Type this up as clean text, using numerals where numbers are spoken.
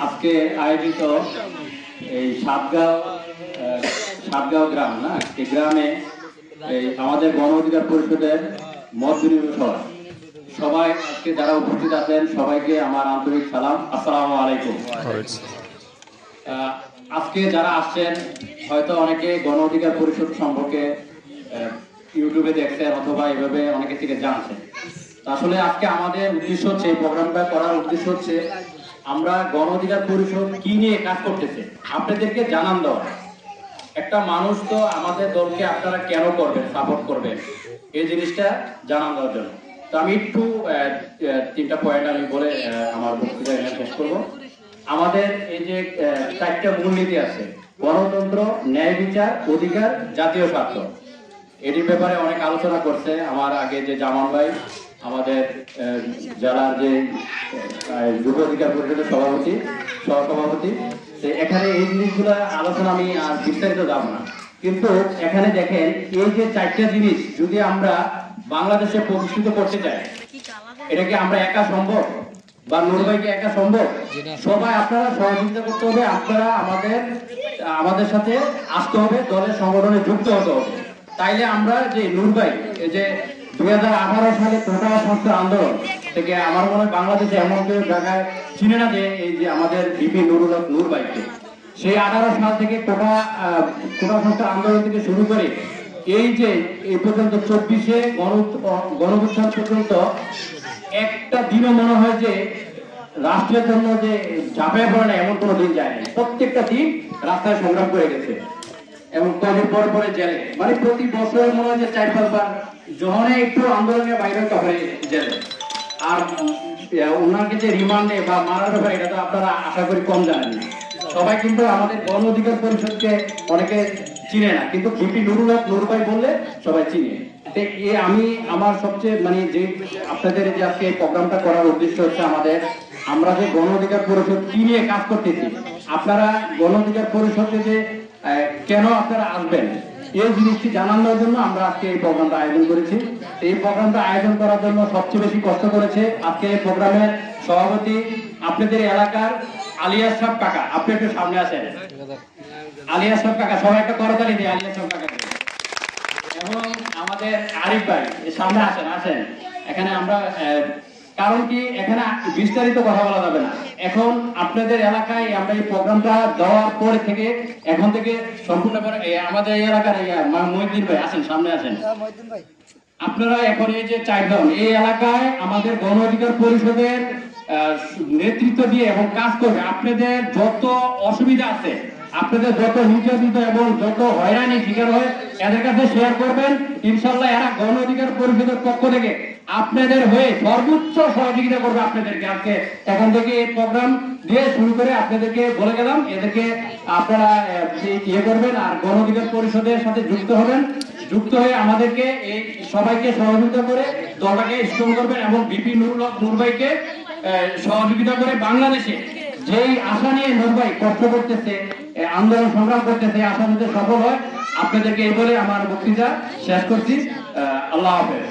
আজকে আয়োজিত এই সাতগাঁও গ্রাম না এই গ্রামে আমাদের গণ অধিকার পরিষদের মত বিনিময় সভা। সবাই আজকে যারা উপস্থিত আছেন সবাইকে আমার আন্তরিক সালাম, আসসালামু আলাইকুম। আজকে যারা আসছেন হয়তো অনেকে গণ অধিকার পরিষদ সম্পর্কে ইউটিউবে দেখছেন অথবা এইভাবে অনেকে থেকে জানছেন। আসলে আজকে আমাদের উদ্দেশ্য হচ্ছে এই প্রোগ্রামটা করার উদ্দেশ্য হচ্ছে আমরা গণ অধিকার পরিষদ কি নিয়ে কাজ করতেছে আপনাদেরকে জানান দেওয়া। একটা মানুষ তো আমাদের দলকে আপনারা কেন করবেন, সাপোর্ট করবেন, এই জিনিসটা জানান দেওয়ার জন্য। তো আমি একটু তিনটা পয়েন্ট আমি বলে আমার বক্তৃতা শেষ করব। আমাদের এই যে চারটা মূলনীতি আছে, গণতন্ত্র, ন্যায় বিচার, অধিকার, জাতীয় স্বার্থ। এটির ব্যাপারে অনেক আলোচনা করছে আমার আগে যে জামান ভাই, আমাদের জেলার যে যুব অধিকার পরিষদের সভাপতি, সহসভাপতি। এখানে এই জিনিসগুলো আলোচনা আমি আর বিস্তারিত যাব না, কিন্তু এখানে দেখেন এই যে চারটা জিনিস যদি আমরা বাংলাদেশে প্রতিষ্ঠিত করতে চাই, এটা কি আমরা একা সম্ভব বা নূর ভাইকে একা সম্ভব? সবাই আপনারা সহযোগিতা করতে হবে, আপনারা আমাদের সাথে আসতে হবে, দলের সংগঠনে যুক্ত হতে হবে। তাইলে আমরা যে নূর ভাই এই যে 2018 সালে কোটা সংস্কার আন্দোলন থেকে আমার মনে হয় বাংলাদেশে এমন কেউ জায়গায় চিনে না যে এই যে আমাদের বিপি নূর ভাইকে। সেই 18 সাল থেকে কোটা সংস্কার আন্দোলন থেকে শুরু করে এই যে এই পর্যন্ত 24-এ গণঅভ্যুত্থান পর্যন্ত একটা দিনও মনে হয় যে রাষ্ট্রের জন্য যে ঝাঁপিয়ে পড়ে না এমন কোনো দিন যায় না। প্রত্যেকটা দিন রাস্তায় সংগ্রাম করে গেছে এবং কদিন পরে জেলে, মানে প্রতি বছর মনে হয় যে 4-5 বার যখন একটু আন্দোলনে বাইরে তখন জেলে। আর ওনাকে যে রিমান্ডে বা মারার ব্যাপারে এটা তো আপনারা আশা করি কম জানেন না। সবাই কিন্তু আমাদের গণ অধিকার পরিষদকে অনেকে চিনে না, কিন্তু বিপি নূর ভাই বললে সবাই চিনে। আমি আমার সবচেয়ে মানে যে আপনাদের যে আজকে এই প্রোগ্রামটা করার উদ্দেশ্য হচ্ছে আমরা যে গণ অধিকার পরিষদ কি নিয়ে কাজ করতেছি, আপনারা গণ অধিকার পরিষদে যে কেন আপনারা আসবেন এই জিনিসটি জানানোর জন্য আমরা আজকে এই প্রোগ্রামটা আয়োজন করেছি। এই প্রোগ্রামটা আয়োজন করার জন্য সবচেয়ে বেশি কষ্ট করেছে আজকে এই প্রোগ্রামের সভাপতি আপনাদের এলাকার আলিয়াস সাহেব কাকা। আপনি একটু সামনে আসেন, আলিয়াস সাহেব কাকা, সবাই একটা করতালি দিয়ে আলিয়াস সাহেব কাকা। এবং আমাদের আরিফ ভাই সামনে আসেন। এখানে আমরা কারণ কি এখানে বিস্তারিত কথা বলা যাবে না, এখন আপনাদের এলাকায় আমরা এই প্রোগ্রামটা দেওয়ার পরে থেকে এখন থেকে সম্পূর্ণ করে আমাদের এলাকার মহিউদ্দিন ভাই আসেন, সামনে আসেন। আপনারা এখন এই যে 4 জন এই এলাকায় আমাদের গণ অধিকার পরিষদের নেতৃত্ব দিয়ে এবং কাজ করবে। আপনাদের যত অসুবিধা আছে, আপনাদের যত নির্যাতিত এবং যত হয়রানি শিকার হয় এদের কাছে শেয়ার করবেন। ইনশাল্লাহ এরা গণ অধিকার পরিষদের পক্ষ থেকে আপনাদের হয়ে সর্বোচ্চ সহযোগিতা করবে আপনাদেরকে। আজকে এখন থেকে এই প্রোগ্রাম দিয়ে শুরু করে আপনাদেরকে বলে গেলাম, এদেরকে আপনারা ইয়ে করবেন আর গণ অধিকার পরিষদের সাথে যুক্ত হবেন। যুক্ত হয়ে আমাদেরকে এই সবাইকে সহযোগিতা করে দলটাকে স্ট্রং করবেন এবং বিপি নূর ভাইকে সহযোগিতা করে বাংলাদেশে যেই আশা নিয়ে নূর ভাই কষ্ট করতেছে, আন্দোলন সংগ্রাম করতেছে, আশা যাতে সফল হয়। আপনাদেরকে এই বলে আমার বক্তৃতা শেষ করছি। আল্লাহ হাফেজ।